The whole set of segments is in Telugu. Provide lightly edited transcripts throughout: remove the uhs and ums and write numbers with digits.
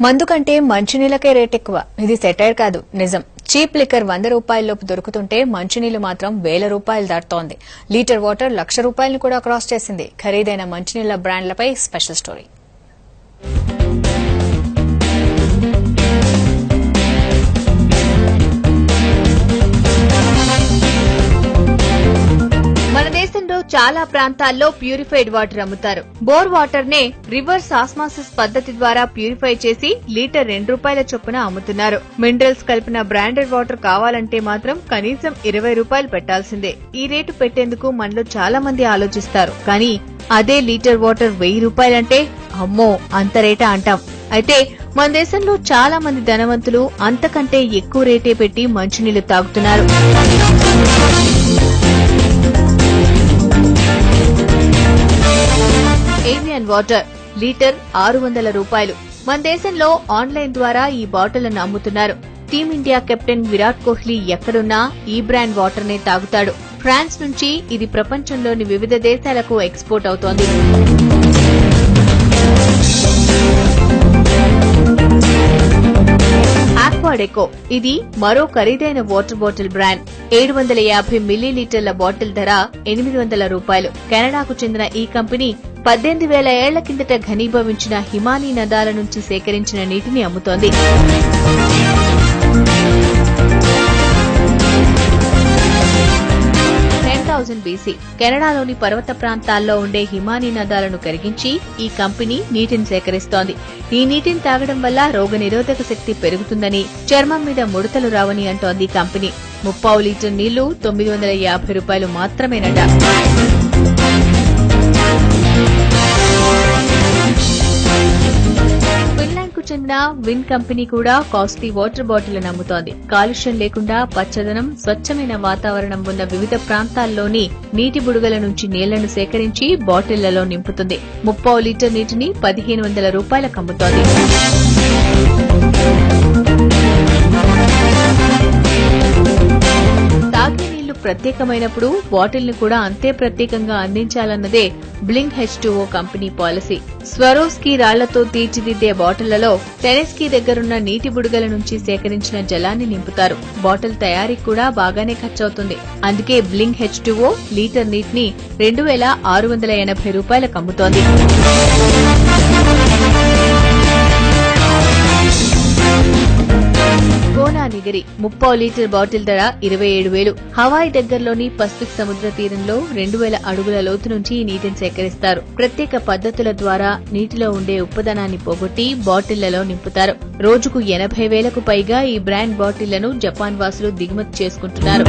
మందు కంటే మంచినీళ్ళకే రేట్ ఎక్కువ. ఇది సెటైర్ కాదు, నిజం. చీప్ లిక్కర్ 100 రూపాయల్లోపు దొరుకుతుంటే మంచినీళ్లు మాత్రం వేల రూపాయలు దాటుతోంది. లీటర్ వాటర్ 1,00,000 రూపాయలను కూడా క్రాస్ చేసింది. ఖరీదైన మంచినీళ్ల బ్రాండ్లపై స్పెషల్ స్టోరీ. మన దేశంలో చాలా ప్రాంతాల్లో ప్యూరిఫైడ్ వాటర్ అమ్ముతారు. బోర్ వాటర్ నే రివర్స్ ఆస్మాసిస్ పద్ధతి ద్వారా ప్యూరిఫై చేసి లీటర్ 2 రూపాయల చొప్పున అమ్ముతున్నారు. మినరల్స్ కలిపిన బ్రాండెడ్ వాటర్ కావాలంటే మాత్రం కనీసం 20 రూపాయలు పెట్టాల్సిందే. ఈ రేటు పెట్టేందుకు మనలో చాలా మంది ఆలోచిస్తారు. కానీ అదే లీటర్ వాటర్ 1000 రూపాయలంటే అమ్మో అంత రేటా అంటాం. అయితే మన దేశంలో చాలా మంది ధనవంతులు అంతకంటే ఎక్కువ రేటే పెట్టి మంచినీళ్లు తాగుతున్నారు. ఏవియన్ వాటర్ లీటర్ 600 రూపాయలు. మన దేశంలో ఆన్లైన్ ద్వారా ఈ బాటిళ్లను అమ్ముతున్నారు. టీమిండియా కెప్టెన్ విరాట్ కోహ్లీ ఎక్కడున్నా ఈ బ్రాండ్ వాటర్ నే తాగుతాడు. ఫ్రాన్స్ నుంచి ఇది ప్రపంచంలోని వివిధ దేశాలకు ఎక్స్పోర్ట్ అవుతోంది. ఆక్వాడెకో ఇది మరో ఖరీదైన వాటర్ బాటిల్ బ్రాండ్. 750 మిల్లీలీటర్ల బాటిల్ ధర 800 రూపాయలు. కెనడాకు చెందిన ఈ కంపెనీ 18,000 ఏళ్ల కిందట ఘనీభవించిన హిమానీ నదాల నుంచి సేకరించిన నీటిని అమ్ముతోంది. BC కెనడాలోని పర్వత ప్రాంతాల్లో ఉండే హిమానీ నదాలను కరిగించి ఈ కంపెనీ నీటిని సేకరిస్తోంది. ఈ నీటిని తాగడం వల్ల రోగనిరోధక శక్తి పెరుగుతుందని, చర్మం మీద ముడతలు రావని అంటోంది కంపెనీ. 30 లీటర్ నీళ్లు 950 రూపాయలు మాత్రమేనట. చెందిన విన్ కంపెనీ కూడా కాస్ట్లీ వాటర్ బాటిల్ అమ్ముతోంది. కాలుష్యం లేకుండా పచ్చదనం, స్వచ్ఛమైన వాతావరణం ఉన్న వివిధ ప్రాంతాల్లోని నీటి బుడగల నుంచి నీళ్లను సేకరించి బాటిళ్లలో నింపుతుంది. 30 లీటర్ నీటిని 1,500 రూపాయలకు అమ్ముతోంది. తాగే నీళ్లు ప్రత్యేకమైనప్పుడు బాటిల్ ను కూడా అంతే ప్రత్యేకంగా అందించాలన్నదే Blink H2O company policy. Swarovski రాళ్లతో తీర్చిదిద్దే బాటిళ్లలో టెనెస్కీ దగ్గరున్న నీటి బుడగల నుంచి సేకరించిన జలాన్ని నింపుతారు. బాటిల్ తయారీకి కూడా బాగానే ఖర్చవుతుంది. అందుకే బ్లింక్ H2O లీటర్ నీటిని 2,680 రూపాయలకు అమ్ముతోంది. గోనానిగరి 30 లీటర్ బాటిల్ ధర 27,000. హవాయి దగ్గరలోని పసిఫిక్ సముద్ర తీరంలో 2,000 అడుగుల లోతు నుంచి ఈ నీటిని సేకరిస్తారు. ప్రత్యేక పద్ధతుల ద్వారా నీటిలో ఉండే ఉప్పదనాన్ని పోగొట్టి బాటిళ్లలో నింపుతారు. రోజుకు 80,000కు పైగా ఈ బ్రాండ్ బాటిళ్లను జపాన్ వాసులు దిగుమతి చేసుకుంటున్నారు.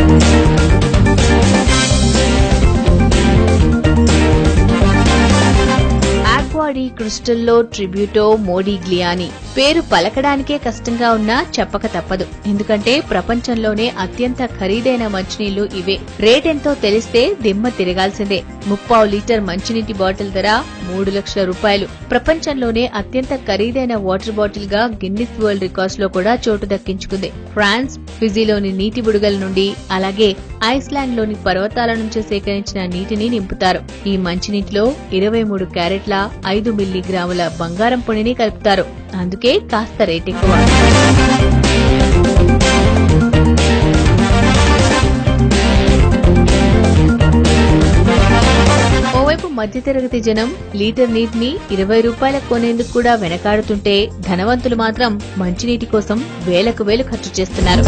ఆక్వాడీ క్రిస్టల్లో ట్రిబ్యూటో మోడిగ్లియాని పేరు పలకడానికే కష్టంగా ఉన్నా చెప్పక తప్పదు. ఎందుకంటే ప్రపంచంలోనే అత్యంత ఖరీదైన మంచినీళ్లు ఇవే. రేటెంతో తెలిస్తే దిమ్మ తిరగాల్సిందే. 30 లీటర్ మంచినీటి బాటిల్ ధర 3 లక్షల రూపాయలు. ప్రపంచంలోనే అత్యంత ఖరీదైన వాటర్ బాటిల్ గా గిన్నిస్ వరల్డ్ రికార్డ్స్ లో కూడా చోటు దక్కించుకుంది. ఫ్రాన్స్, ఫిజీలోని నీటి బుడగల నుండి, అలాగే ఐస్లాండ్ లోని పర్వతాల నుంచి సేకరించిన నీటిని నింపుతారు. ఈ మంచినీటిలో 23 క్యారెట్ల 5 మిల్లీగ్రాముల బంగారం పొడిని కలుపుతారు. అందుకే కాస్త రేట్ ఎక్కువ. ఓవైపు మధ్యతరగతి జనం లీటర్ నీటిని 20 రూపాయలకు కొనేందుకు కూడా వెనకాడుతుంటే, ధనవంతులు మాత్రం మంచినీటి కోసం వేలకు వేలు ఖర్చు చేస్తున్నారు.